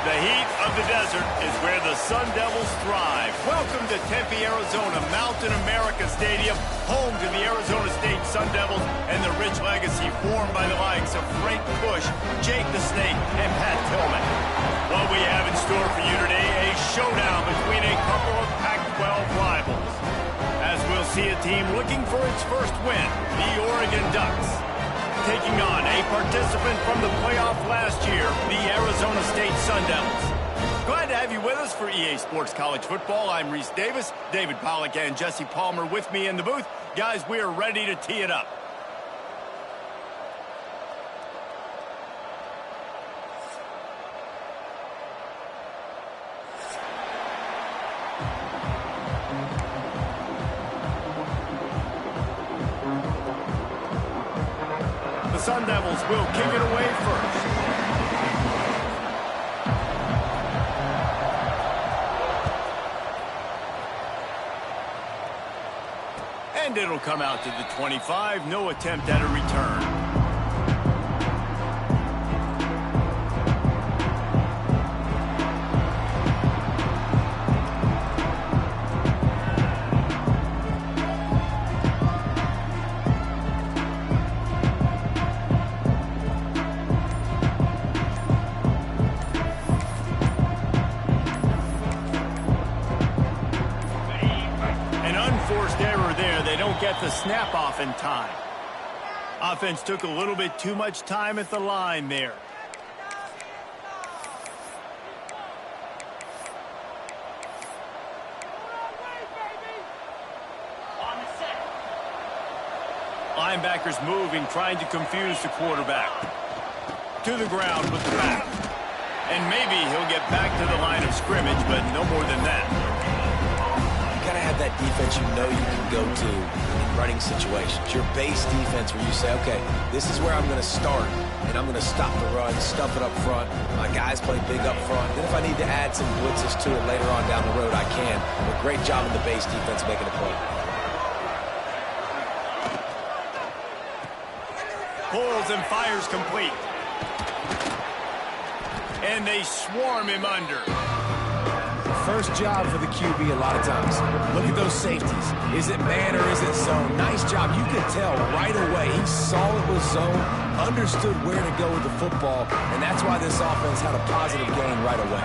The heat of the desert is where the Sun Devils thrive. Welcome to Tempe, Arizona, Mountain America Stadium, home to the Arizona State Sun Devils and the rich legacy formed by the likes of Frank Bush, Jake the Snake, and Pat Tillman. What we have in store for you today, a showdown between a couple of Pac-12 rivals. As we'll see a team looking for its first win, the Oregon Ducks, taking on a participant from the playoff last year, the Arizona State Sun Devils. Glad to have you with us for EA Sports College Football. I'm Reese Davis, David Pollack and Jesse Palmer with me in the booth. Guys, we are ready to tee it up. The Sun Devils will kick it away first. And it'll come out to the 25. No attempt at a return. Forced error there. They don't get the snap off in time. Offense took a little bit too much time at the line there. Linebackers moving, trying to confuse the quarterback. To the ground with the back. And maybe he'll get back to the line of scrimmage, but no more than that. You gotta have that defense you know you can go to in running situations. Your base defense where you say, okay, this is where I'm gonna start, and I'm gonna stop the run, stuff it up front. My guys play big up front. Then if I need to add some blitzes to it later on down the road, I can. But great job in the base defense making a play. Pulls and fires complete. And they swarm him under. First job for the QB a lot of times. Look at those safeties. Is it man or is it zone? Nice job. You could tell right away. He saw it was zone, understood where to go with the football, and that's why this offense had a positive gain right away.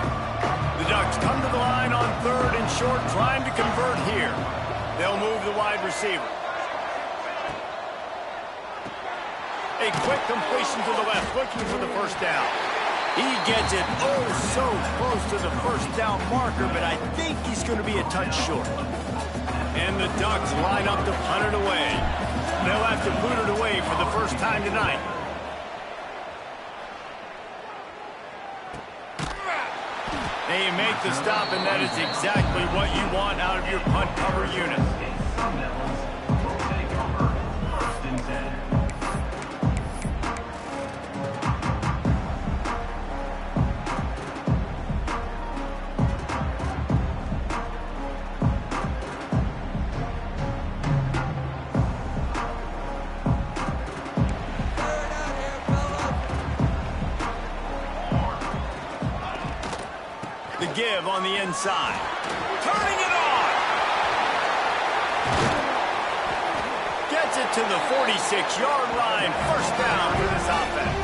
The Ducks come to the line on 3rd and short, trying to convert here. They'll move the wide receiver. A quick completion to the left, looking for the first down. He gets it so close to the first down marker, but I think he's going to be a touch short. And the Ducks line up to punt it away. They'll have to boot it away for the first time tonight. They make the stop, and that is exactly what you want out of your punt cover unit. The give on the inside. Turning it on. Gets it to the 46-yard line. First down for this offense.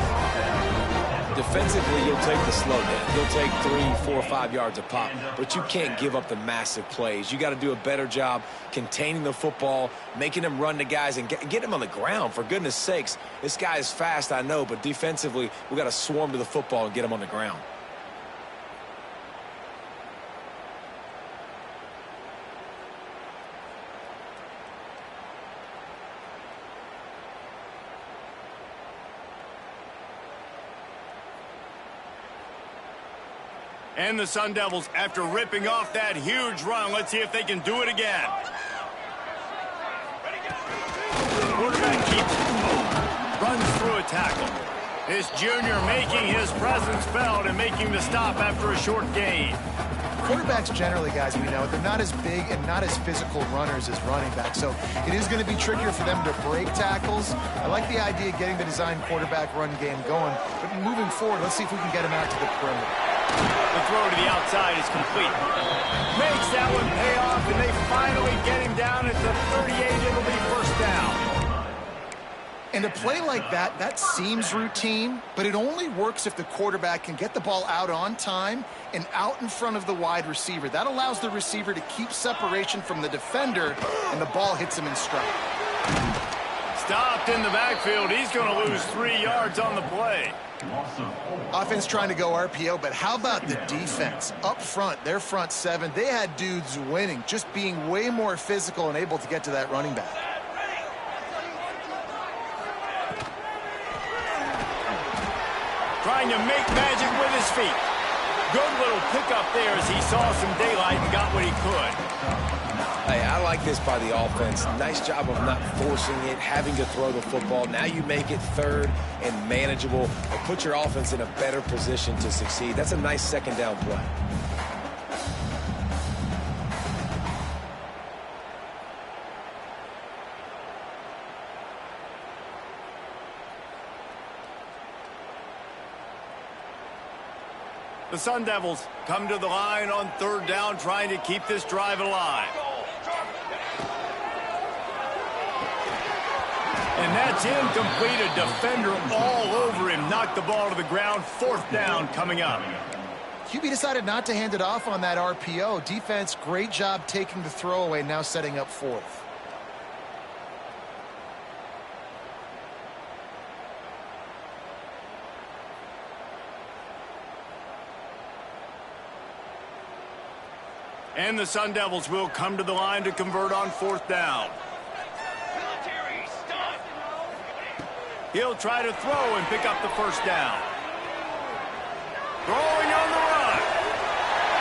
Defensively, you'll take the slow down. You'll take 3, 4, 5 yards a pop, but you can't give up the massive plays. You got to do a better job containing the football, making them run to guys, and get them on the ground. For goodness sakes, this guy is fast, I know, but defensively, we got to swarm to the football and get him on the ground. And the Sun Devils, after ripping off that huge run, let's see if they can do it again. Quarterback keeps it moving, runs through a tackle. This junior making his presence felt and making the stop after a short gain. Quarterbacks generally, guys, we know, they're not as big and not as physical runners as running backs, so it is going to be trickier for them to break tackles. I like the idea of getting the design quarterback run game going, but moving forward, let's see if we can get him out to the perimeter. The throw to the outside is complete. Makes that one pay off, and they finally get him down at the 38. It'll be first down. And a play like that, that seems routine, but it only works if the quarterback can get the ball out on time and out in front of the wide receiver. That allows the receiver to keep separation from the defender, and the ball hits him in stride. Stopped in the backfield. He's going to lose 3 yards on the play. Offense trying to go RPO, but how about the defense? Up front, their front seven, they had dudes winning, just being way more physical and able to get to that running back. Trying to make magic with his feet. Good little pickup there as he saw some daylight and got what he could. Hey, I like this by the offense. Nice job of not forcing it, having to throw the football. Now you make it third and manageable and put your offense in a better position to succeed. That's a nice second down play. The Sun Devils come to the line on third down, trying to keep this drive alive. And that's incomplete. A defender all over him. Knocked the ball to the ground. Fourth down coming up. QB decided not to hand it off on that RPO. Defense, great job taking the throwaway, now setting up fourth. And the Sun Devils will come to the line to convert on fourth down. He'll try to throw and pick up the first down. Throwing on the run.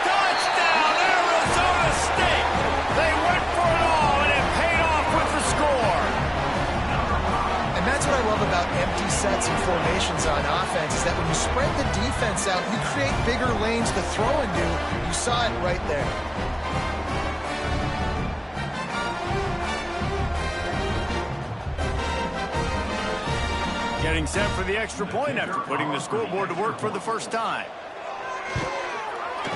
Touchdown, Arizona State! They went for it all, and it paid off with the score. And that's what I love about empty sets and formations on offense, is that when you spread the defense out, you create bigger lanes to throw into. You saw it right there. Getting set for the extra point after putting the scoreboard to work for the first time.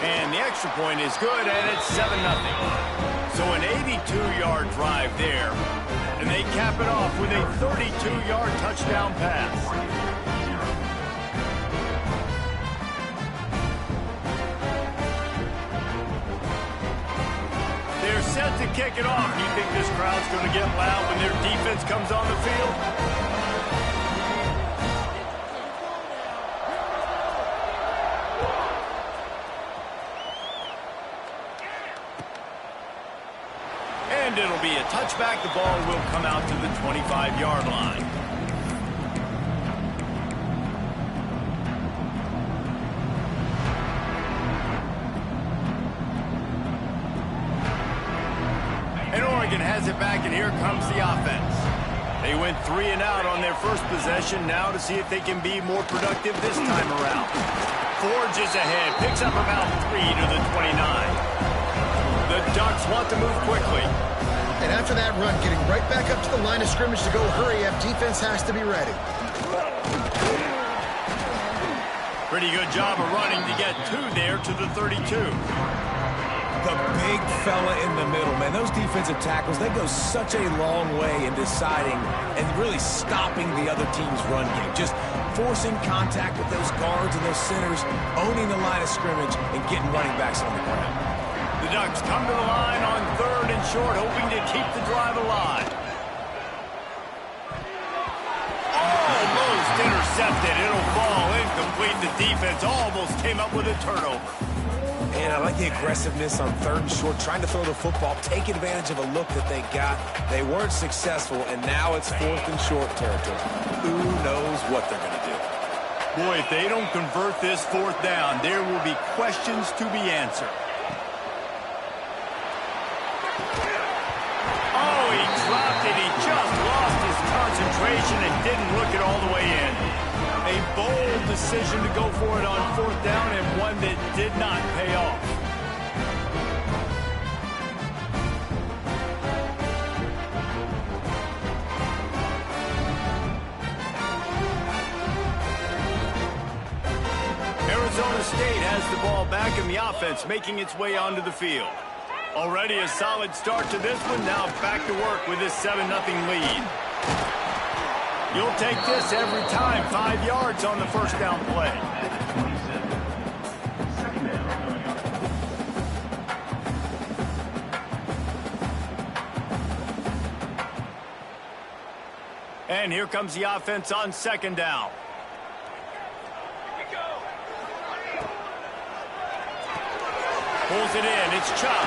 And the extra point is good, and it's 7-0. So an 82-yard drive there. And they cap it off with a 32-yard touchdown pass. They're set to kick it off. You think this crowd's going to get loud when their defense comes on the field? And it'll be a touchback. The ball will come out to the 25-yard line. And Oregon has it back, and here comes the offense. They went 3 and out on their first possession. Now to see if they can be more productive this time around. Forges ahead, picks up about 3 to the 29. The Ducks want to move quickly. And after that run, getting right back up to the line of scrimmage to go hurry up, defense has to be ready. Pretty good job of running to get 2 there to the 32. The big fella in the middle, man. Those defensive tackles, they go such a long way in deciding and really stopping the other team's run game. Just forcing contact with those guards and those centers, owning the line of scrimmage, and getting running backs on the ground. The Ducks come to the line on third and short, hoping to keep the drive alive. Almost intercepted. It'll fall incomplete. The defense almost came up with a turnover. And I like the aggressiveness on third and short, trying to throw the football, take advantage of a look that they got. They weren't successful, and now it's fourth and short territory. Who knows what they're going to do? Boy, if they don't convert this fourth down, there will be questions to be answered. Oh, he dropped it. He just lost his concentration and didn't look it all the way in. A bold decision to go for it on fourth down, and one that did not pay off. Arizona State has the ball back and the offense making its way onto the field. Already a solid start to this one. Now back to work with this 7-0 lead. You'll take this every time. 5 yards on the first down play. And here comes the offense on second down. Pulls it in. It's Chop.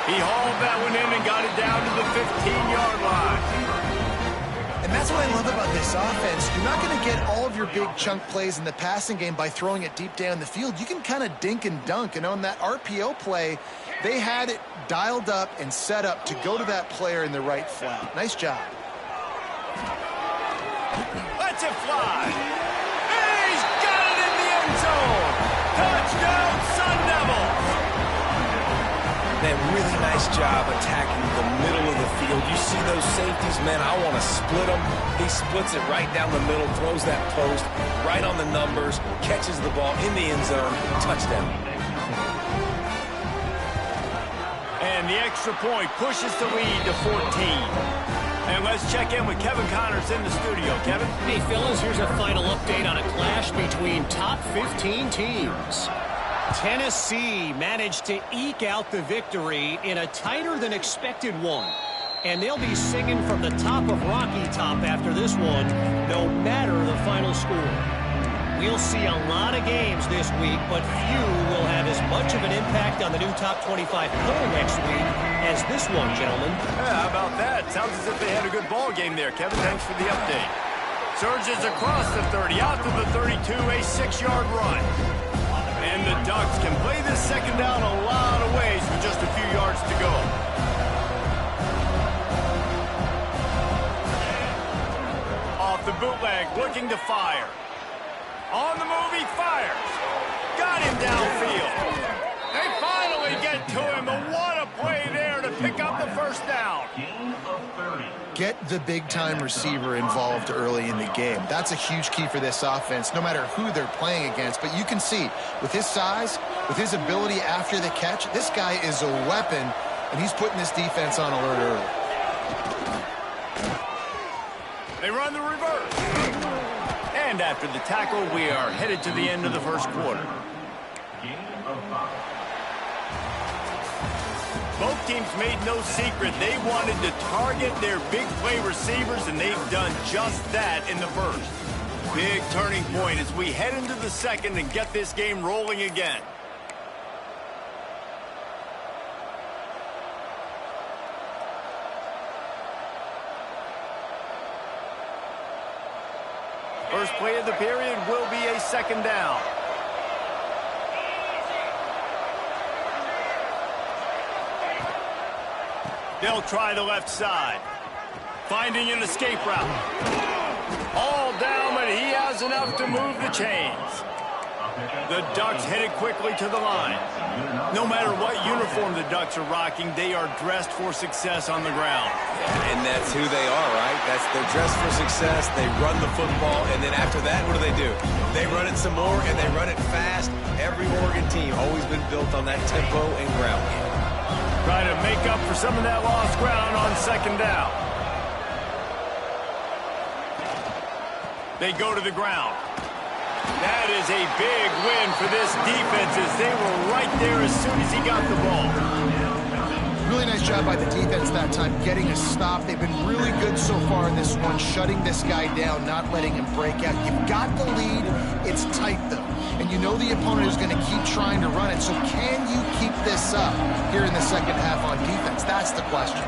He hauled that one in and got it down to the 15-yard line. And that's what I love about this offense. You're not going to get all of your big chunk plays in the passing game by throwing it deep down the field. You can kind of dink and dunk. And on that RPO play, they had it dialed up and set up to go to that player in the right flat. Nice job. Lets it fly. And he's got it in the end zone. Touchdown, Sun Devils. Man, really nice job attacking the middle of the field. You see those safeties, man, I want to split them. He splits it right down the middle, throws that post, right on the numbers, catches the ball in the end zone, touchdown. And the extra point pushes the lead to 14. And let's check in with Kevin Connors in the studio. Kevin? Hey, fellas, here's a final update on a clash between top 15 teams. Tennessee managed to eke out the victory in a tighter-than-expected one. And they'll be singing from the top of Rocky Top after this one, no matter the final score. We'll see a lot of games this week, but few will have as much of an impact on the new top 25 poll next week as this one, gentlemen. Yeah, how about that? Sounds as if they had a good ball game there. Kevin, thanks for the update. Surges across the 30, out to the 32, a 6-yard run. And the Ducks can play this second down a lot of ways with just a few yards to go. Off the bootleg, looking to fire. On the move, he fires. Got him downfield. They finally get to him, and what a play there to pick up the first down. Get the big-time receiver involved early in the game. That's a huge key for this offense, no matter who they're playing against. But you can see, with his size, with his ability after the catch, this guy is a weapon, and he's putting this defense on alert early. They run the reverse. And after the tackle, we are headed to the end of the first quarter. Both teams made no secret they wanted to target their big play receivers, and they've done just that in the first. Big turning point as we head into the second and get this game rolling again. First play of the period will be a second down. They'll try the left side. Finding an escape route. All down, but he has enough to move the chains. The Ducks headed quickly to the line. No matter what uniform the Ducks are rocking, they are dressed for success on the ground. And that's who they are, right? They're dressed for success. They run the football, and then after that, what do? They run it some more, and they run it fast. Every Oregon team always been built on that tempo and ground game. Trying to make up for some of that lost ground on second down. They go to the ground. That is a big win for this defense as they were right there as soon as he got the ball. Really nice job by the defense that time, getting a stop. They've been really good so far in this one, shutting this guy down, not letting him break out. You've got the lead. It's tight, though. And you know the opponent is going to keep trying to run it. So can you keep this up here in the second half on defense? That's the question.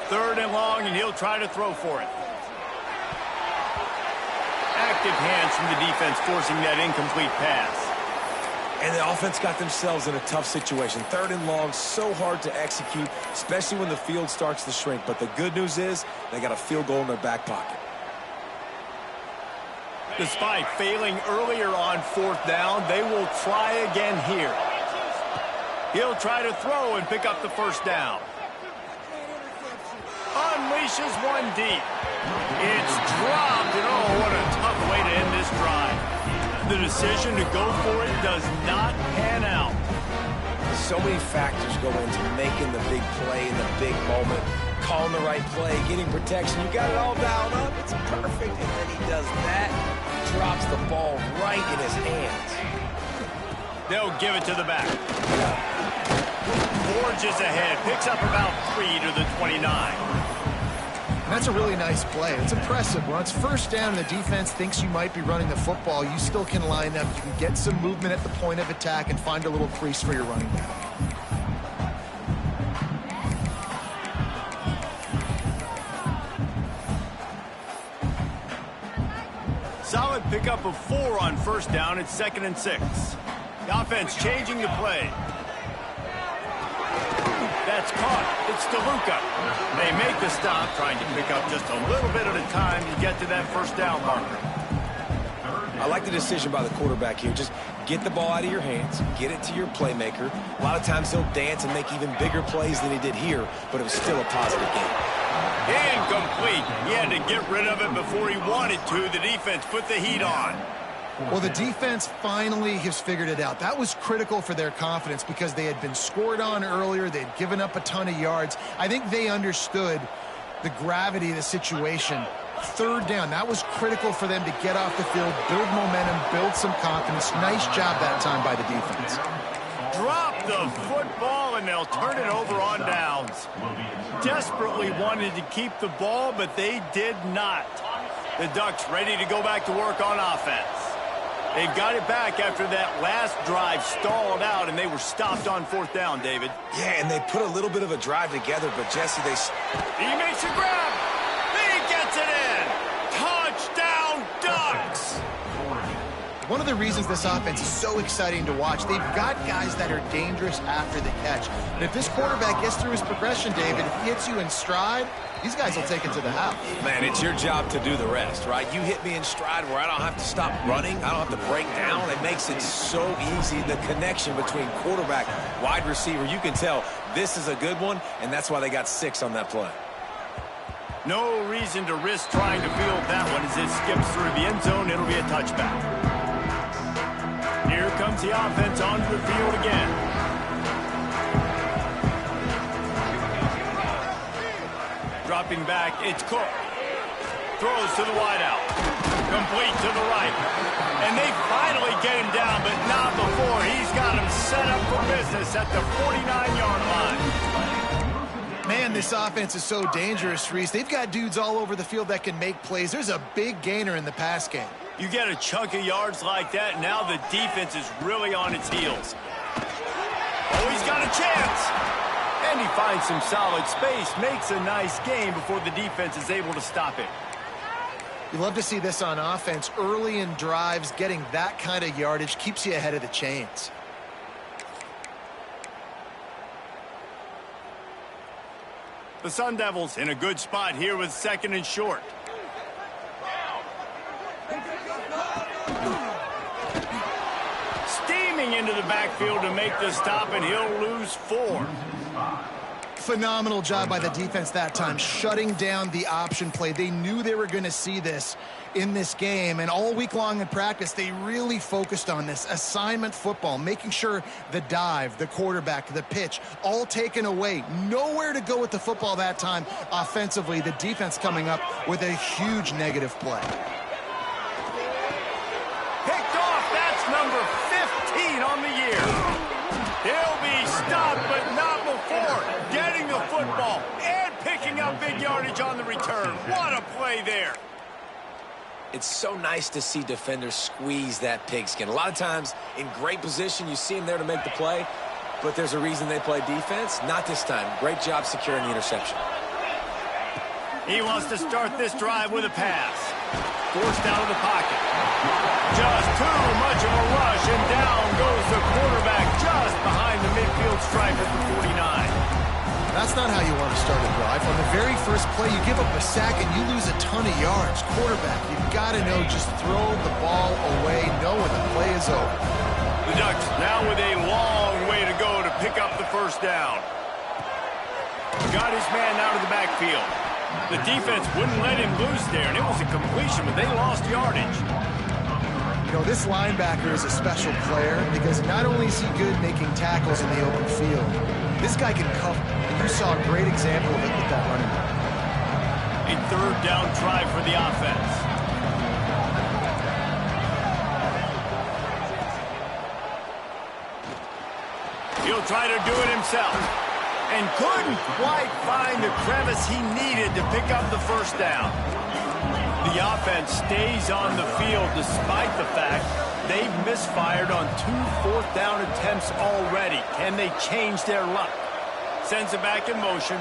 Third and long, and he'll try to throw for it. Active hands from the defense forcing that incomplete pass. And the offense got themselves in a tough situation. Third and long, so hard to execute, especially when the field starts to shrink. But the good news is they got a field goal in their back pocket. Despite failing earlier on fourth down, they will try again here. He'll try to throw and pick up the first down. Unleashes one deep. It's dropped, and oh, what a tough way to end this drive. The decision to go for it does not pan out. So many factors go into making the big play in the big moment, calling the right play, getting protection. You got it all dialed up. It's perfect. And then he does that, drops the ball right in his hands. They'll give it to the back. Forges ahead, picks up about 3 to the 29. And that's a really nice play. It's impressive. When it's first down and the defense thinks you might be running the football, you still can line up. You can get some movement at the point of attack and find a little crease for your running back. Solid pickup of 4 on first down. It's 2nd and 6. The offense changing the play. That's caught. It's DeLuca. They make the stop, trying to pick up just a little bit at a time to get to that first down marker. I like the decision by the quarterback here. Just get the ball out of your hands, get it to your playmaker. A lot of times he'll dance and make even bigger plays than he did here, but it was still a positive game. Incomplete. He had to get rid of it before he wanted to. The defense put the heat on. Well, the defense finally has figured it out. That was critical for their confidence because they had been scored on earlier. They'd given up a ton of yards. I think they understood the gravity of the situation. Third down, that was critical for them to get off the field, build momentum, build some confidence. Nice job that time by the defense. Drop the football, and they'll turn it over on downs. Desperately wanted to keep the ball, but they did not. The Ducks ready to go back to work on offense. They've got it back after that last drive stalled out, and they were stopped on 4th down, David. Yeah, and they put a little bit of a drive together, but Jesse, He makes a grab. He gets it in. Touchdown, Ducks. One of the reasons this offense is so exciting to watch, they've got guys that are dangerous after the catch. And if this quarterback gets through his progression, David, if he hits you in stride, these guys will take it to the house. Man, it's your job to do the rest, right? You hit me in stride where I don't have to stop running. I don't have to break down. It makes it so easy. The connection between quarterback, wide receiver, you can tell this is a good one, and that's why they got 6 on that play. No reason to risk trying to field that one as it skips through the end zone. It'll be a touchback. Here comes the offense onto the field again. Dropping back, it's Cook. Throws to the wideout. Complete to the right. And they finally get him down, but not before. He's got him set up for business at the 49-yard line. Man, this offense is so dangerous, Reese. They've got dudes all over the field that can make plays. There's a big gainer in the pass game. You get a chunk of yards like that, now the defense is really on its heels. Oh, he's got a chance. And he finds some solid space, makes a nice game before the defense is able to stop it. You love to see this on offense. Early in drives, getting that kind of yardage keeps you ahead of the chains. The Sun Devils in a good spot here with 2nd and short. Steaming into the backfield to make the stop, and he'll lose 4. Phenomenal job by the defense that time, shutting down the option play. They knew they were going to see this in this game, and all week long in practice, they really focused on this assignment football, making sure the dive, the quarterback, the pitch, all taken away. Nowhere to go with the football that time offensively. The defense coming up with a huge negative play. Picked off, that's number 15 on the year. He'll be stopped, but not before getting the football and picking up big yardage on the return. What a play there. It's so nice to see defenders squeeze that pigskin. A lot of times in great position, you see them there to make the play, but there's a reason they play defense. Not this time. Great job securing the interception. He wants to start this drive with a pass. Forced out of the pocket. Just too much of a rush, and down goes the quarterback just behind the midfield stripe at the 49. That's not how you want to start a drive. On the very first play, you give up a sack and you lose a ton of yards. Quarterback, you've got to know, just throw the ball away, know when the play is over. The Ducks now with a long way to go to pick up the first down. Got his man out of the backfield. The defense wouldn't let him loose there, and it was a completion, but they lost yardage. You know, this linebacker is a special player because not only is he good making tackles in the open field, this guy can cover. And you saw a great example of it with that running back. A third down try for the offense. He'll try to do it himself. And couldn't quite find the crevice he needed to pick up the first down. The offense stays on the field despite the fact they've misfired on 2 fourth-down attempts already. Can they change their luck? Sends it back in motion.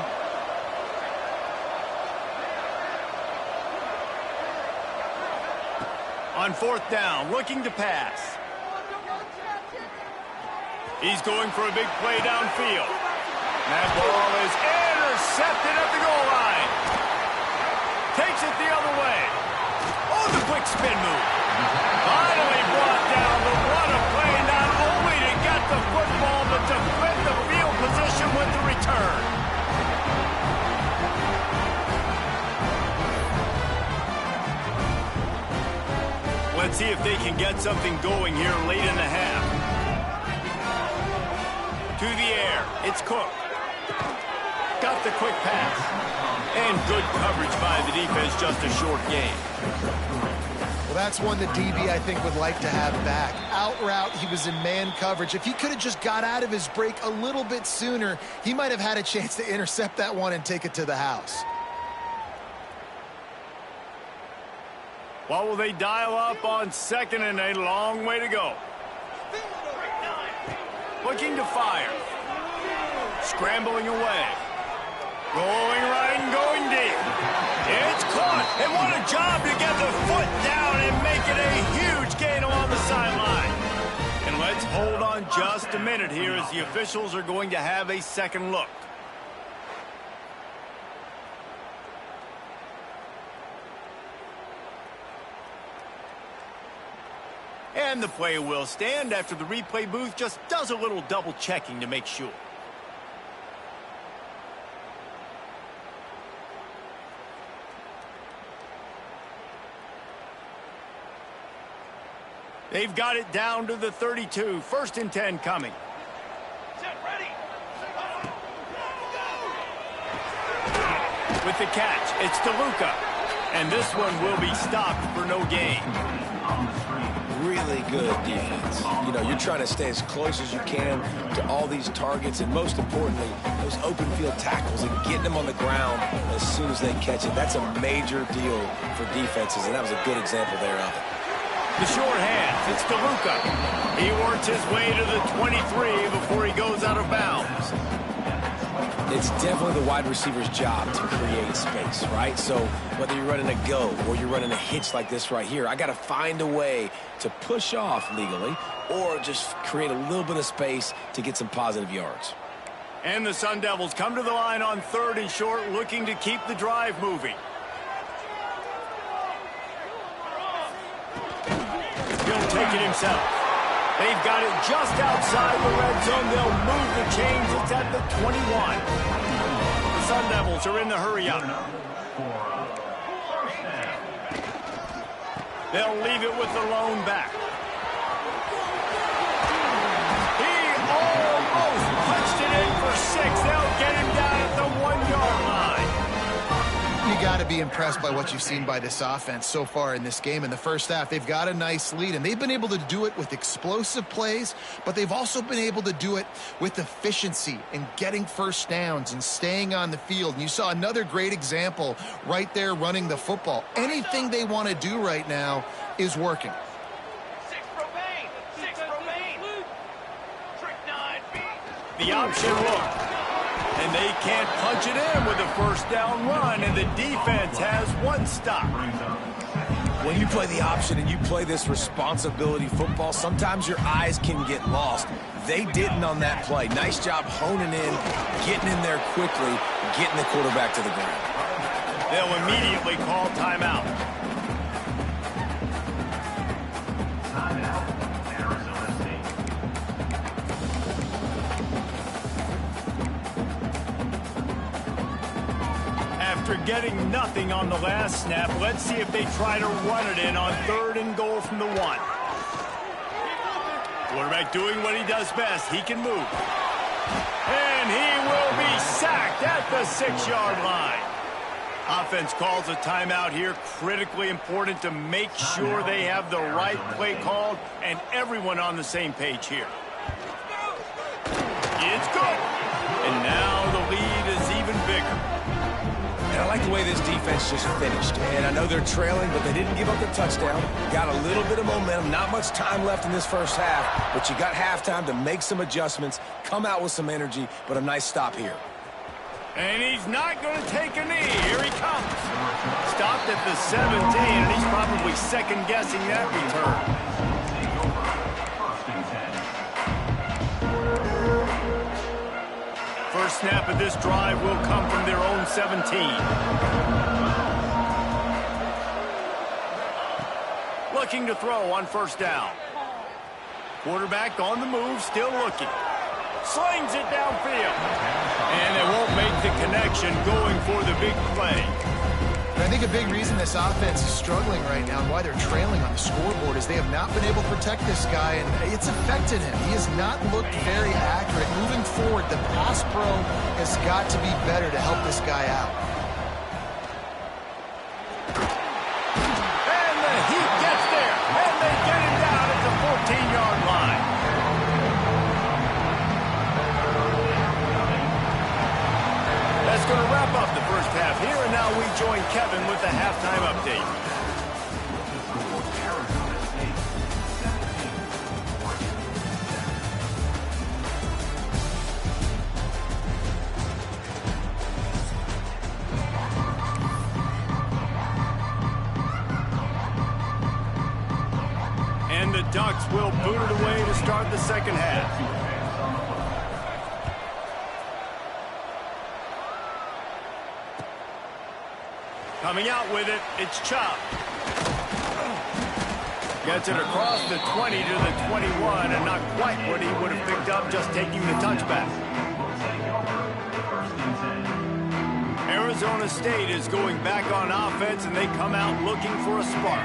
On 4th down, looking to pass. He's going for a big play downfield. That ball is intercepted at the goal line. Takes it the other way. Oh, the quick spin move. Finally brought down, but what a play, not only to get the football, but to flip the field position with the return. Let's see if they can get something going here late in the half. To the air, it's Cook. Got the quick pass. And good coverage by the defense, just a short gain. Well, that's one that DB, I think, would like to have back. Out route, he was in man coverage. If he could have just got out of his break a little bit sooner, he might have had a chance to intercept that one and take it to the house. What will they dial up on 2nd and a long way to go? Looking to fire. Scrambling away. Going right and going deep. It's caught. And what a job to get the foot down and make it a huge gain along the sideline. And let's hold on just a minute here as the officials are going to have a second look. And the play will stand after the replay booth just does a little double checking to make sure. They've got it down to the 32. 1st and 10 coming. With the catch, it's DeLuca. And this one will be stopped for no gain. Really good defense. You know, you're trying to stay as close as you can to all these targets, and most importantly, those open field tackles and getting them on the ground as soon as they catch it. That's a major deal for defenses, and that was a good example there of it. The short hands, it's DeLuca. He works his way to the 23 before he goes out of bounds. It's definitely the wide receiver's job to create space, right? So whether you're running a go or you're running a hitch like this right here, I got to find a way to push off legally or just create a little bit of space to get some positive yards. And the Sun Devils come to the line on 3rd and short, looking to keep the drive moving. He'll take it himself. They've got it just outside the red zone. They'll move the chains. It's at the 21. The Sun Devils are in the hurry-up. They'll leave it with the lone back. He almost punched it in for 6. They'll get him down at the 1-yard line. You got to be impressed by what you've seen by this offense so far in this game. In the first half, they've got a nice lead, and they've been able to do it with explosive plays, but they've also been able to do it with efficiency and getting first downs and staying on the field. And you saw another great example right there running the football. Anything they want to do right now is working. The option look. And they can't punch it in with a first down run, and the defense has one stop. When you play the option and you play this responsibility football, sometimes your eyes can get lost. They didn't on that play. Nice job honing in, getting in there quickly, getting the quarterback to the ground. They'll immediately call timeout. After getting nothing on the last snap, let's see if they try to run it in on 3rd and goal from the 1. Quarterback doing what he does best. He can move. And he will be sacked at the 6-yard line. Offense calls a timeout here. Critically important to make sure they have the right play called and everyone on the same page here. It's good. And now the lead is even bigger. And I like the way this defense just finished. And I know they're trailing, but they didn't give up the touchdown. Got a little bit of momentum. Not much time left in this first half, but you got halftime to make some adjustments, come out with some energy, but a nice stop here. And he's not going to take a knee. Here he comes. Stopped at the 17, and he's probably second-guessing that return. First snap of this drive will come from their own 17. Looking to throw on first down. Quarterback on the move, still looking. Slings it downfield. And they won't make the connection going for the big play. I think a big reason this offense is struggling right now and why they're trailing on the scoreboard is they have not been able to protect this guy, and it's affected him. He has not looked very accurate. Moving forward, the pass pro has got to be better to help this guy out. And the Heat gets there, and they get him down at the 14-yard line. That's going to wrap up the first half here, and now we join Kevin with the halftime update. And the Ducks will boot it away to start the second half. Coming out with it, it's Chop. Gets it across the 20 to the 21, and not quite what he would have picked up just taking the touchback. Arizona State is going back on offense, and they come out looking for a spark.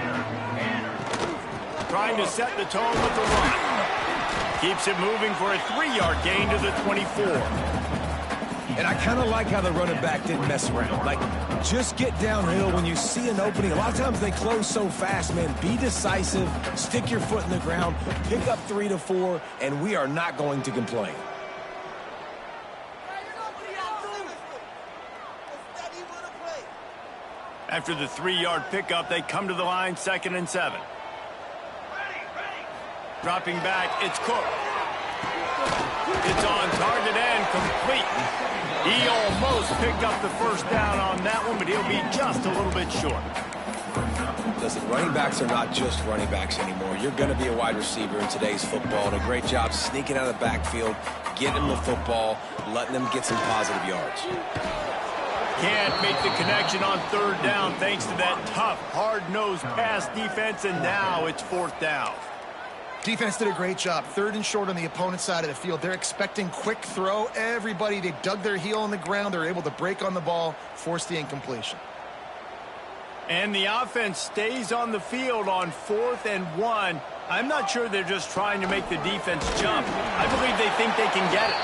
Trying to set the tone with the run. Keeps it moving for a 3-yard gain to the 24. And I kind of like how the running back didn't mess around. Like, just get downhill when you see an opening. A lot of times they close so fast, man. Be decisive, stick your foot in the ground, pick up 3 to 4, and we are not going to complain. After the 3-yard pickup, they come to the line, 2nd and 7. Dropping back, it's Cook. It's on target and complete. He almost picked up the first down on that one, but he'll be just a little bit short. Listen, running backs are not just running backs anymore. You're going to be a wide receiver in today's football, and a great job sneaking out of the backfield, getting them the football, letting them get some positive yards. Can't make the connection on 3rd down thanks to that tough, hard-nosed pass defense, and now it's 4th down. Defense did a great job. 3rd and short on the opponent's side of the field. They're expecting quick throw. Everybody, they dug their heel on the ground. They're able to break on the ball, force the incompletion. And the offense stays on the field on 4th and 1. I'm not sure they're just trying to make the defense jump. I believe they think they can get it.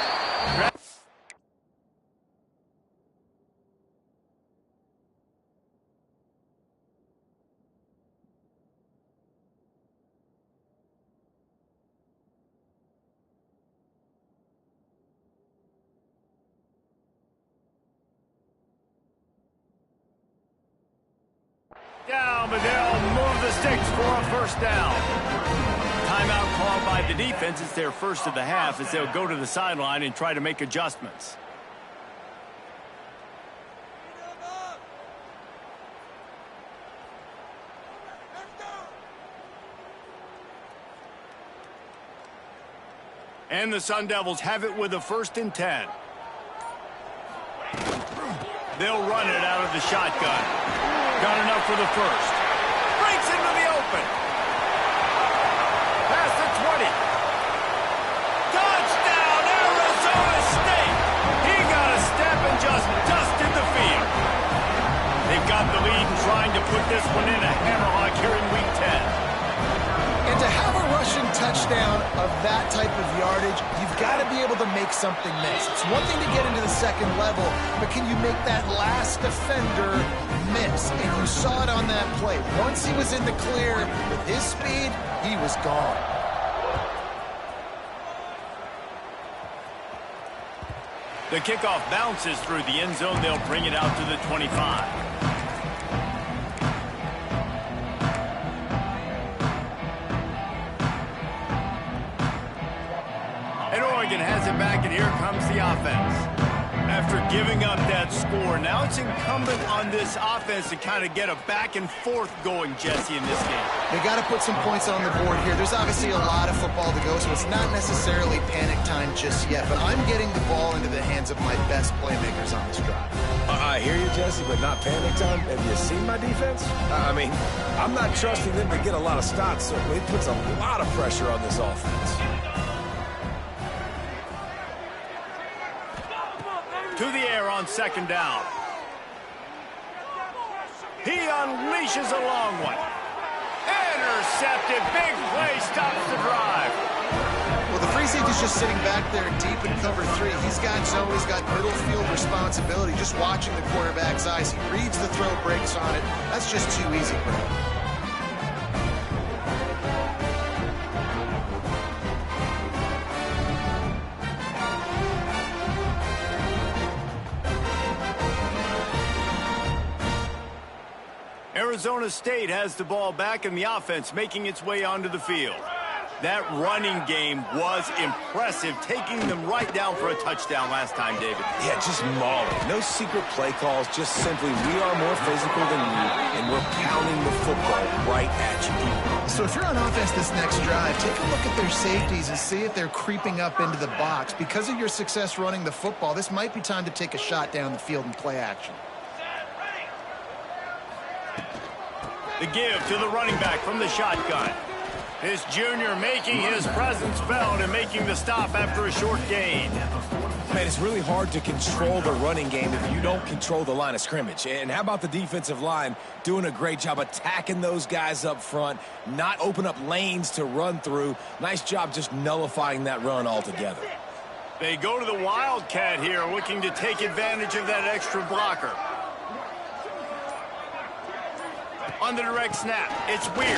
Down, but they'll move the sticks for a first down. Timeout called by the defense. It's their first of the half as they'll go to the sideline and try to make adjustments. And the Sun Devils have it with a 1st and 10. They'll run it out of the shotgun. Got enough for the first. Breaks into the open. Past the 20. Touchdown, Arizona State. He got a step and just dusted the field. They've got the lead and trying to put this one in a hammerlock here in Week 10. And to have a rushing touchdown of that type of yardage, you've got to be able to make something miss. It's one thing to get into the second level, but can you make that last defender miss? And you saw it on that play. Once he was in the clear with his speed, he was gone. The kickoff bounces through the end zone. They'll bring it out to the 25. And Oregon has it back, and here comes the offense. After giving up that score, now it's incumbent on this offense to kind of get a back and forth going, Jesse, in this game. They got to put some points on the board here. There's obviously a lot of football to go, so it's not necessarily panic time just yet, but I'm getting the ball into the hands of my best playmakers on this drive. I hear you, Jesse, but not panic time. Have you seen my defense? I mean, I'm not trusting them to get a lot of stops, so it puts a lot of pressure on this offense. To the air on second down. He unleashes a long one. Intercepted. Big play stops the drive. Well, the free safety's just sitting back there deep in cover 3. He's got zone. He's got middle field responsibility. Just watching the quarterback's eyes. He reads the throw, breaks on it. That's just too easy for him. Arizona State has the ball back, and the offense making its way onto the field. That running game was impressive, taking them right down for a touchdown last time, David. Yeah, just mauling. No secret play calls, just simply we are more physical than you, and we're pounding the football right at you. So if you're on offense this next drive, take a look at their safeties and see if they're creeping up into the box. Because of your success running the football, this might be time to take a shot down the field and play action. The give to the running back from the shotgun. This junior making his presence felt and making the stop after a short gain. Man, it's really hard to control the running game if you don't control the line of scrimmage. And how about the defensive line doing a great job attacking those guys up front, not open up lanes to run through. Nice job just nullifying that run altogether. They go to the Wildcat here, looking to take advantage of that extra blocker. On the direct snap, it's Weir.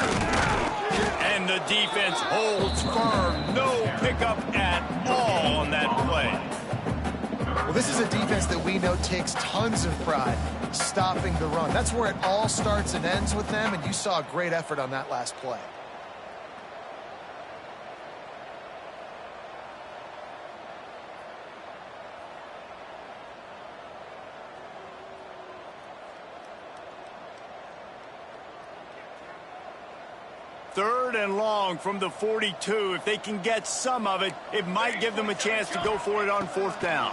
And the defense holds firm. No pickup at all on that play. Well, this is a defense that we know takes tons of pride stopping the run. That's where it all starts and ends with them, and you saw a great effort on that last play. Third and long from the 42. If they can get some of it, it might give them a chance to go for it on fourth down.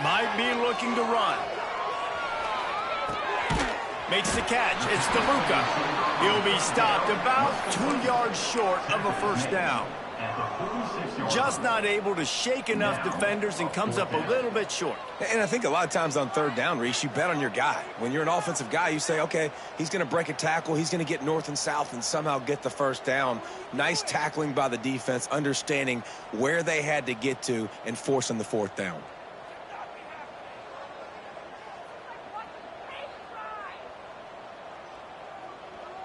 Might be looking to run. Makes the catch. It's DeLuca. He'll be stopped about 2 yards short of a first down. Just not able to shake enough defenders and comes up a little bit short. And I think a lot of times on third down, Reese, you bet on your guy. When you're an offensive guy, you say, okay, he's going to break a tackle, he's going to get north and south and somehow get the first down. Nice tackling by the defense, understanding where they had to get to and forcing the fourth down.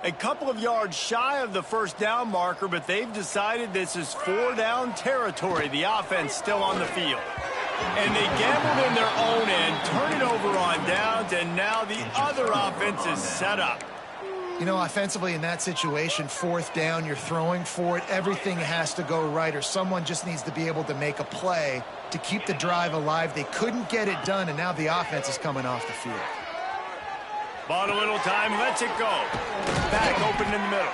A couple of yards shy of the first down marker, but they've decided this is 4-down territory. The offense still on the field. And they gambled in their own end, turn it over on downs, and now the other offense is set up. You know, offensively in that situation, fourth down, you're throwing for it. Everything has to go right, or someone just needs to be able to make a play to keep the drive alive. They couldn't get it done, and now the offense is coming off the field. Bought a little time, lets it go. Back open in the middle.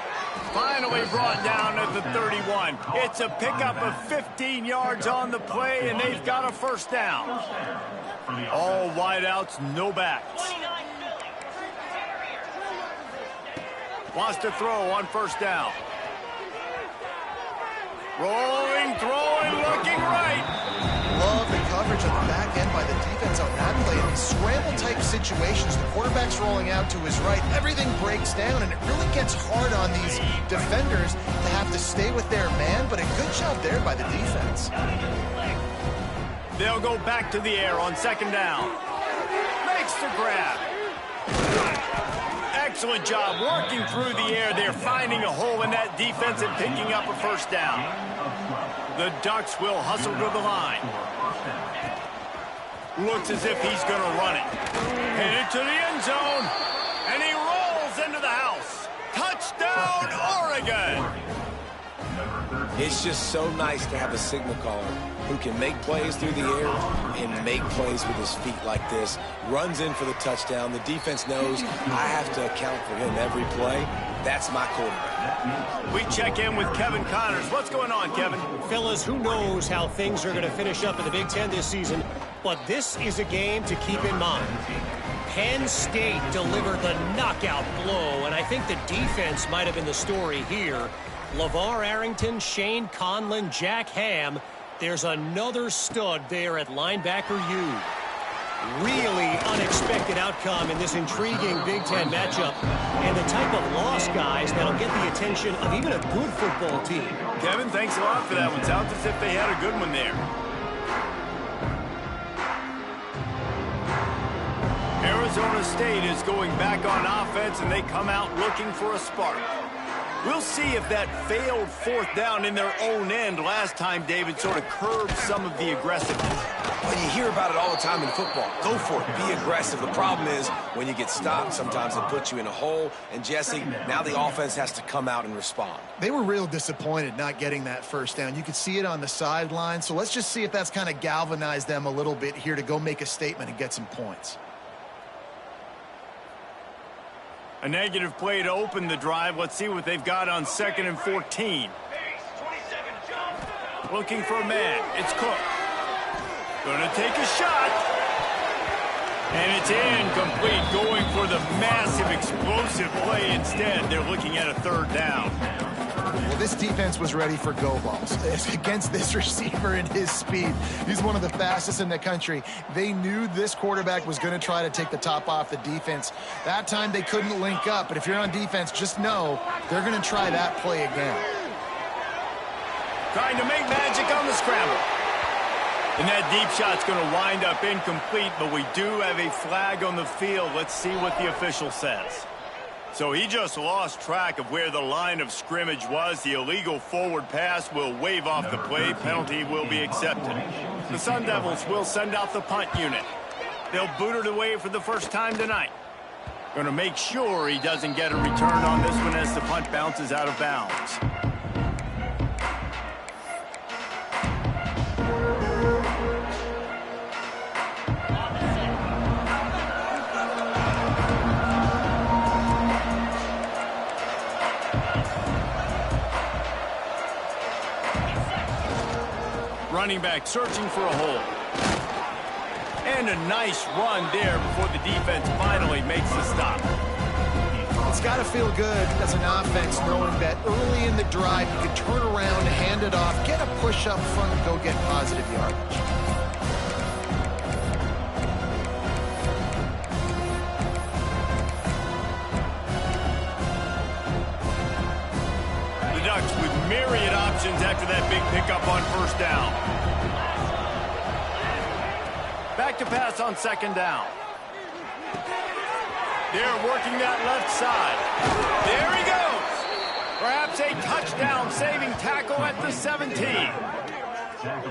Finally brought down at the 31. It's a pickup of 15 yards on the play, and they've got a first down. All wideouts, no backs. Wants to throw on first down. Rolling, throwing, looking right. Love the coverage coverage on the back end by the defense on that play. In these scramble-type situations, the quarterback's rolling out to his right. Everything breaks down, and it really gets hard on these defenders to have to stay with their man, but a good job there by the defense. They'll go back to the air on second down. Makes the grab. Excellent job working through the air. They're finding a hole in that defense and picking up a first down. The Ducks will hustle to the line. Looks as if he's going to run it. Headed to the end zone. And he rolls into the house. Touchdown, Oregon! It's just so nice to have a signal caller who can make plays through the air and make plays with his feet like this. Runs in for the touchdown. The defense knows I have to account for him every play. That's my quarterback. We check in with Kevin Connors. What's going on, Kevin? Fellas, who knows how things are going to finish up in the Big Ten this season, but this is a game to keep in mind. Penn State delivered the knockout blow, and I think the defense might have been the story here. LeVar Arrington, Shane Conlon, Jack Ham. There's another stud there at linebacker U. Really unexpected outcome in this intriguing Big Ten matchup, and the type of loss, guys, that'll get the attention of even a good football team. Kevin, thanks a lot for that one. Sounds as if they had a good one there. Arizona State is going back on offense, and they come out looking for a spark. We'll see if that failed fourth down in their own end last time, David, sort of curbed some of the aggressiveness. Well, you hear about it all the time in football. Go for it. Be aggressive. The problem is when you get stopped, sometimes it puts you in a hole. And, Jesse, now the offense has to come out and respond. They were real disappointed not getting that first down. You could see it on the sideline. So let's just see if that's kind of galvanized them a little bit here to go make a statement and get some points. A negative play to open the drive. Let's see what they've got on 2nd and 14. Looking for a man. It's Cook. Gonna take a shot. And it's incomplete. Going for the massive explosive play instead. They're looking at a third down. Well, this defense was ready for go balls against this receiver and his speed. He's one of the fastest in the country. They knew this quarterback was going to try to take the top off the defense. That time they couldn't link up, but if you're on defense, just know they're going to try that play again. Trying to make magic on the scramble. And that deep shot's going to wind up incomplete, but we do have a flag on the field. Let's see what the official says. So he just lost track of where the line of scrimmage was. The illegal forward pass will wave off the play. Penalty will be accepted. The Sun Devils will send out the punt unit. They'll boot it away for the first time tonight. Going to make sure he doesn't get a return on this one as the punt bounces out of bounds. Running back searching for a hole. And a nice run there before the defense finally makes the stop. It's got to feel good as an offense knowing that early in the drive you can turn around, hand it off, get a push up front, and go get positive yardage. The Ducks with myriad options after that big pickup on first down. Back to pass on 2nd down. They're working that left side. There he goes. Perhaps a touchdown-saving tackle at the 17.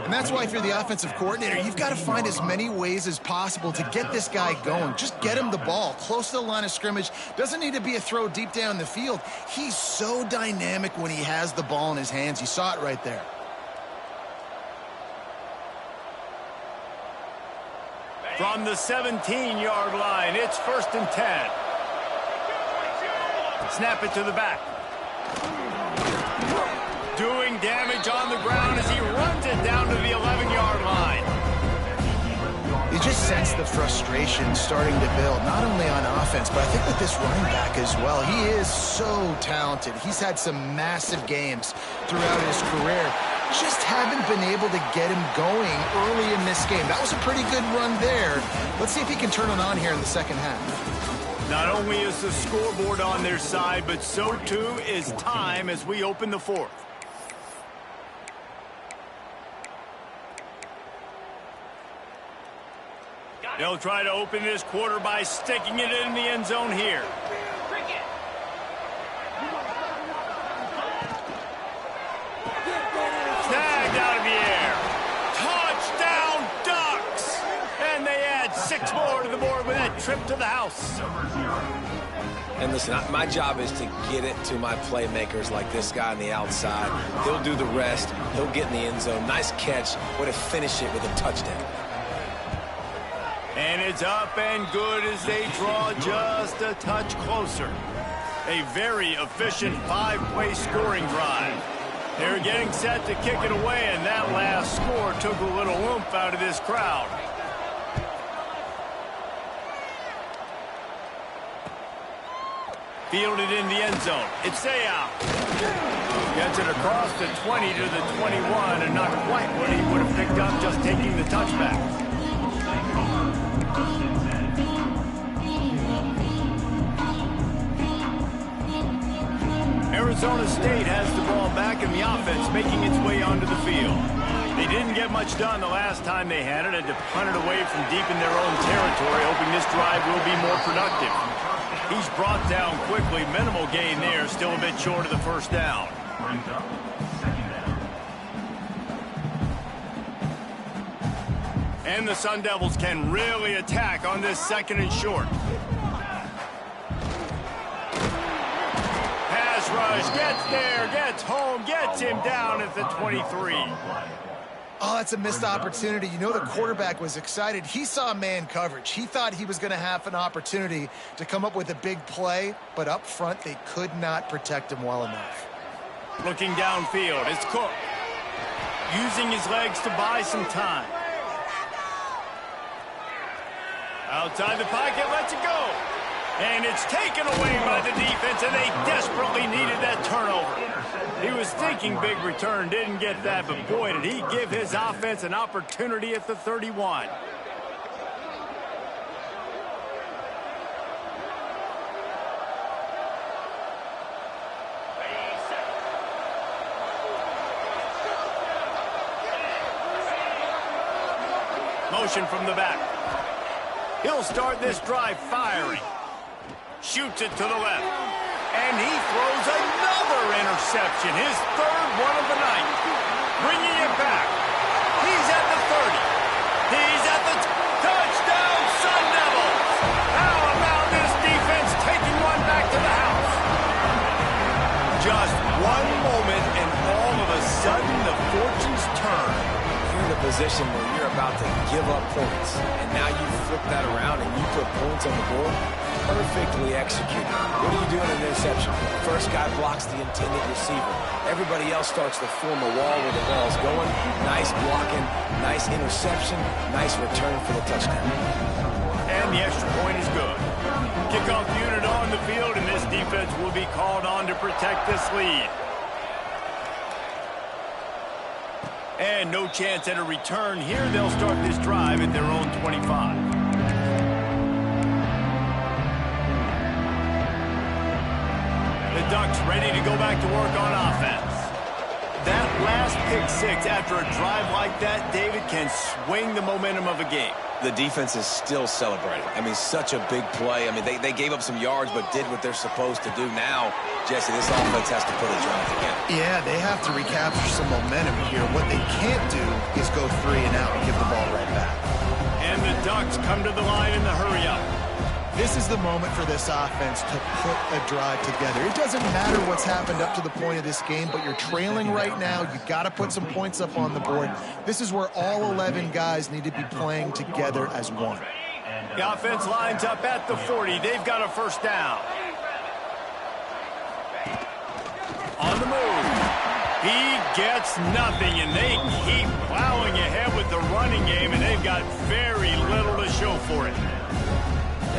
And that's why if you're the offensive coordinator, you've got to find as many ways as possible to get this guy going. Just get him the ball close to the line of scrimmage. Doesn't need to be a throw deep down the field. He's so dynamic when he has the ball in his hands. You saw it right there. From the 17-yard line, it's 1st and 10. Snap it to the back. Doing damage on the ground as he runs it down to the 11-yard line. You just sense the frustration starting to build, not only on offense, but I think with this running back as well. He is so talented. He's had some massive games throughout his career. just haven't been able to get him going early in this game. That was a pretty good run there. Let's see if he can turn it on here in the second half. Not only is the scoreboard on their side, but so too is time as we open the fourth. They'll try to open this quarter by sticking it in the end zone here. Snagged out of the air. Touchdown, Ducks! And they add 6 more to the board with that trip to the house. And listen, my job is to get it to my playmakers like this guy on the outside. He'll do the rest. He'll get in the end zone. Nice catch. Way to finish it with a touchdown. And it's up and good as they draw just a touch closer. A very efficient 5-play scoring drive. They're getting set to kick it away, and that last score took a little oomph out of this crowd. Fielded in the end zone. It's out. Gets it across the 20 to the 21, and not quite what he would have picked up just taking the touchback. Arizona State has the ball back in the offense, making its way onto the field. They didn't get much done the last time they had it, had to punt it away from deep in their own territory, hoping this drive will be more productive. He's brought down quickly, minimal gain there, still a bit short of the first down. And the Sun Devils can really attack on this second and short. Rush gets there, gets home, gets him down at the 23. Oh, that's a missed opportunity. You know the quarterback was excited. He saw man coverage. He thought he was going to have an opportunity to come up with a big play, but up front they could not protect him well enough. Looking downfield, it's Cook. Using his legs to buy some time. Outside the pocket, lets it go. And it's taken away by the defense, and they desperately needed that turnover. He was thinking big return, didn't get that, but boy, did he give his offense an opportunity at the 31. Motion from the back. He'll start this drive firing. Shoots it to the left. And he throws another interception, his third one of the night. Bringing it back. He's at the 30. He's at the touchdown, Sun Devils. How about this defense taking one back to the house? Just one moment, and all of a sudden, the fortunes turn. You're in a position where you're about to give up points, and now you flip that around and you put points on the board. Perfectly executed. What do you do in an interception? First guy blocks the intended receiver. Everybody else starts to form a wall where the ball's going. Nice blocking, nice interception, nice return for the touchdown. And the extra point is good. Kickoff unit on the field, and this defense will be called on to protect this lead. And no chance at a return here. They'll start this drive at their own 25. The Ducks ready to go back to work on offense. That last pick six after a drive like that, David, can swing the momentum of a game. The defense is still celebrating. I mean, such a big play. I mean, they gave up some yards but did what they're supposed to do. Now, Jesse, this offense has to put a drive together. Yeah, they have to recapture some momentum here. What they can't do is go 3 and out and give the ball right back. And the Ducks come to the line in the hurry-up. This is the moment for this offense to put a drive together. It doesn't matter what's happened up to the point of this game, but you're trailing right now. You got to put some points up on the board. This is where all 11 guys need to be playing together as one. The offense lines up at the 40. They've got a first down. On the move. He gets nothing, and they keep plowing ahead with the running game, and they've got very little to show for it.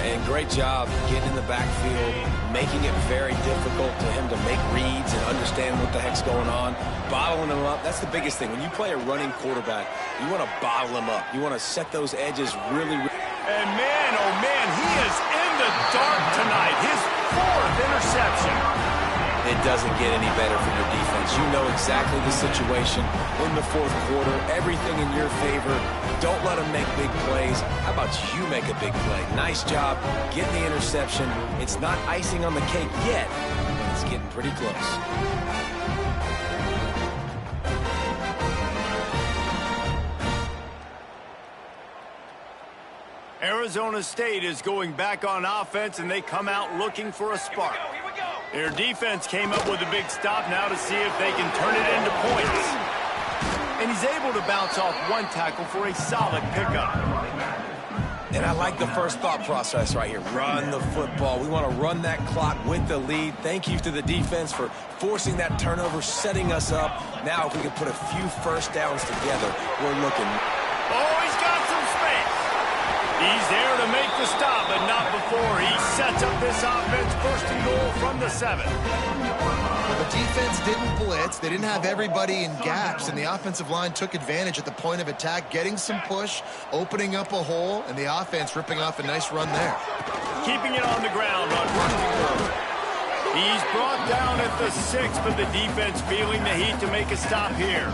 And great job getting in the backfield, making it very difficult to him to make reads and understand what the heck's going on, bottling him up. That's the biggest thing. When you play a running quarterback, you want to bottle him up. You want to set those edges really. And man, oh man, he is in the dark tonight. His 4th interception. It doesn't get any better for your defense. You know exactly the situation in the 4th quarter. Everything in your favor. Don't let them make big plays. How about you make a big play? Nice job getting the interception. It's not icing on the cake yet, but it's getting pretty close. Arizona State is going back on offense, and they come out looking for a spark. Their defense came up with a big stop now to see if they can turn it into points. And he's able to bounce off one tackle for a solid pickup. And I like the first thought process right here. Run the football. We want to run that clock with the lead. Thank you to the defense for forcing that turnover, setting us up. Now if we can put a few first downs together, we're looking. Oh, he's got some space. He's there to make the stop, but not before he sets up this offense. 1st and goal from the 7. The defense didn't blitz. They didn't have everybody in gaps, and the offensive line took advantage at the point of attack, getting some push, opening up a hole, and the offense ripping off a nice run there. Keeping it on the ground on 1st and goal. He's brought down at the 6, but the defense feeling the heat to make a stop here.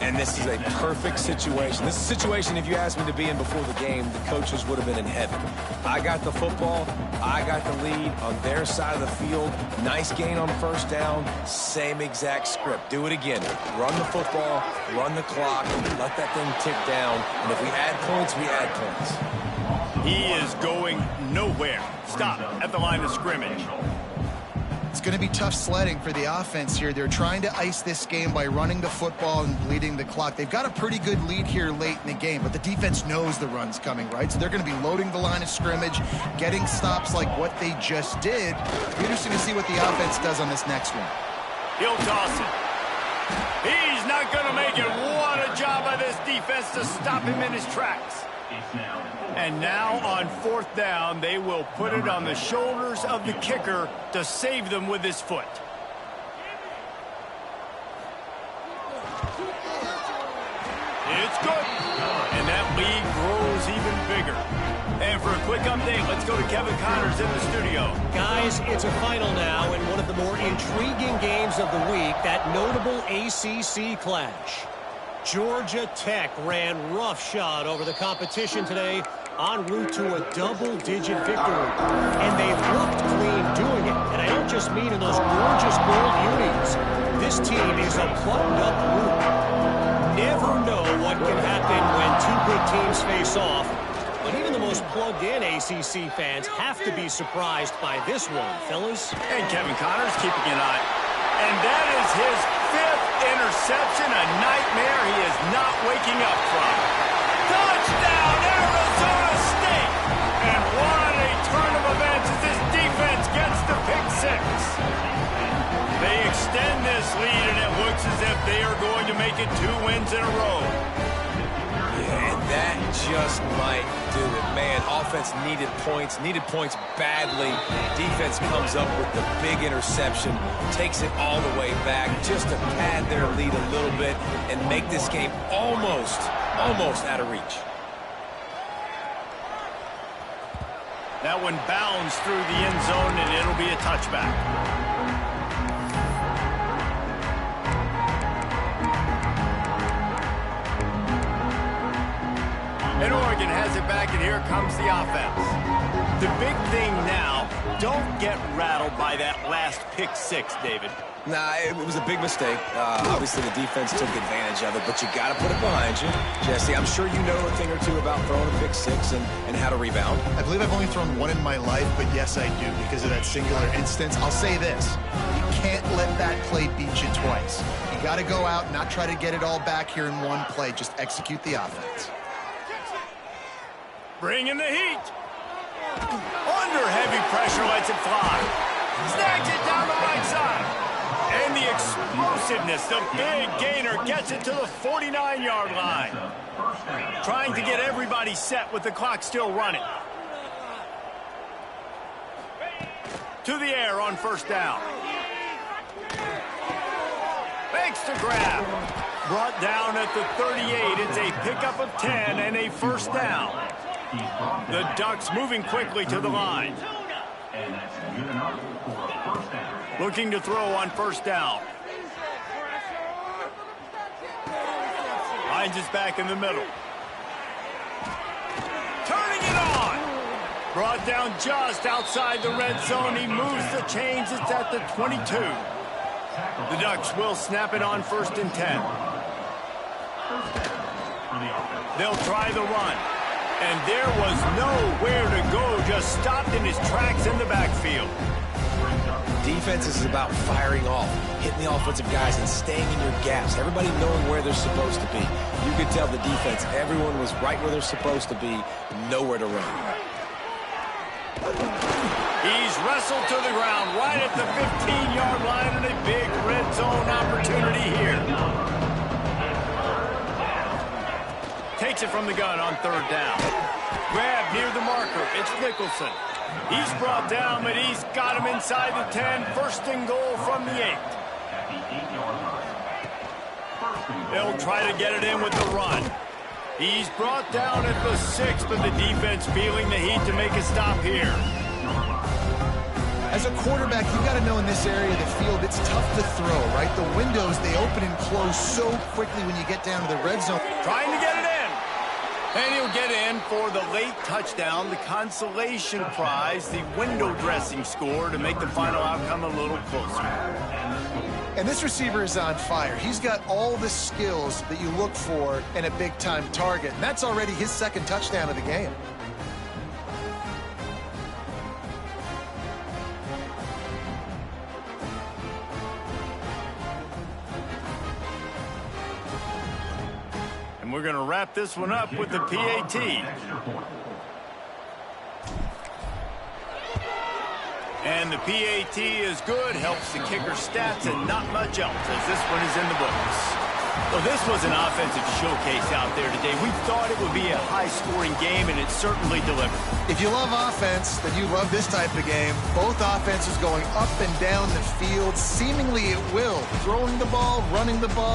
And this is a perfect situation. This is a situation, if you asked me to be in before the game, the coaches would have been in heaven. I got the football. I got the lead on their side of the field. Nice gain on 1st down. Same exact script. Do it again. Run the football, run the clock, let that thing tick down. And if we add points, we add points. He is going nowhere. Stop at the line of scrimmage. It's going to be tough sledding for the offense here. They're trying to ice this game by running the football and bleeding the clock. They've got a pretty good lead here late in the game, but the defense knows the run's coming, right? So they're going to be loading the line of scrimmage, getting stops like what they just did. It'll be interesting to see what the offense does on this next one. He'll toss it. He's not going to make it. What a job by this defense to stop him in his tracks. And now on 4th down, they will put it on the shoulders of the kicker to save them with his foot. It's good. And that lead grows even bigger. And for a quick update, let's go to Kevin Connors in the studio. Guys, it's a final now in one of the more intriguing games of the week, that notable ACC clash. Georgia Tech ran roughshod over the competition today, en route to a double-digit victory. And they've looked clean doing it. And I don't just mean in those gorgeous gold unis. This team is a plugged-up group. Never know what can happen when 2 good teams face off. But even the most plugged-in ACC fans have to be surprised by this one, fellas. And Kevin Connors keeping an eye. And that is his 5th interception, a nightmare he is not waking up from. Touchdown, Arizona State! And what a turn of events as this defense gets the pick 6. They extend this lead, and it looks as if they are going to make it 2 wins in a row. Yeah, and that just might do it. Man, offense needed points badly. Defense comes up with the big interception, takes it all the way back just to pad their lead a little bit and make this game almost out of reach. That one bounds through the end zone, and it'll be a touchback. And Oregon has it back, and here comes the offense. The big thing now, don't get rattled by that last pick 6, David. Nah, it was a big mistake. Obviously, the defense took advantage of it, but you got to put it behind you. Jesse, I'm sure you know a thing or two about throwing a pick 6 and how to rebound. I believe I've only thrown one in my life, but yes, I do because of that singular instance. I'll say this. You can't let that play beat you twice. You got to go out and not try to get it all back here in one play. Just execute the offense. Bring in the heat. Under heavy pressure, lets it fly. Snags it down the right side. And the explosiveness, the big gainer gets it to the 49-yard line. Trying to get everybody set with the clock still running. To the air on first down. Makes the grab. Brought down at the 38. It's a pickup of 10 and a first down. The Ducks moving quickly to the line. Looking to throw on first down. Hines is back in the middle. Turning it on. Brought down just outside the red zone. He moves the chains. It's at the 22. The Ducks will snap it on first and 10. They'll try the run. And there was nowhere to go. Just stopped in his tracks in the backfield. Defense is about firing off, hitting the offensive guys and staying in your gaps. Everybody knowing where they're supposed to be. You could tell the defense, everyone was right where they're supposed to be, nowhere to run. He's wrestled to the ground right at the 15-yard line and a big red zone opportunity here. Takes it from the gun on third down. Grab near the marker. It's Nicholson. He's brought down, but he's got him inside the 10. First and goal from the 8. They'll try to get it in with the run. He's brought down at the 6, but the defense feeling the heat to make a stop here. As a quarterback, you've got to know in this area of the field, it's tough to throw, right? The windows, they open and close so quickly when you get down to the red zone. Trying to get it in. And he'll get in for the late touchdown, the consolation prize, the window dressing score to make the final outcome a little closer. And this receiver is on fire. He's got all the skills that you look for in a big-time target. And that's already his second touchdown of the game. And we're going to wrap this one up with the PAT. And the PAT is good, helps the kicker stats, and not much else as this one is in the books. Well, this was an offensive showcase out there today. We thought it would be a high-scoring game, and it certainly delivered. If you love offense, then you love this type of game. Both offenses going up and down the field. Seemingly it will. Throwing the ball, running the ball.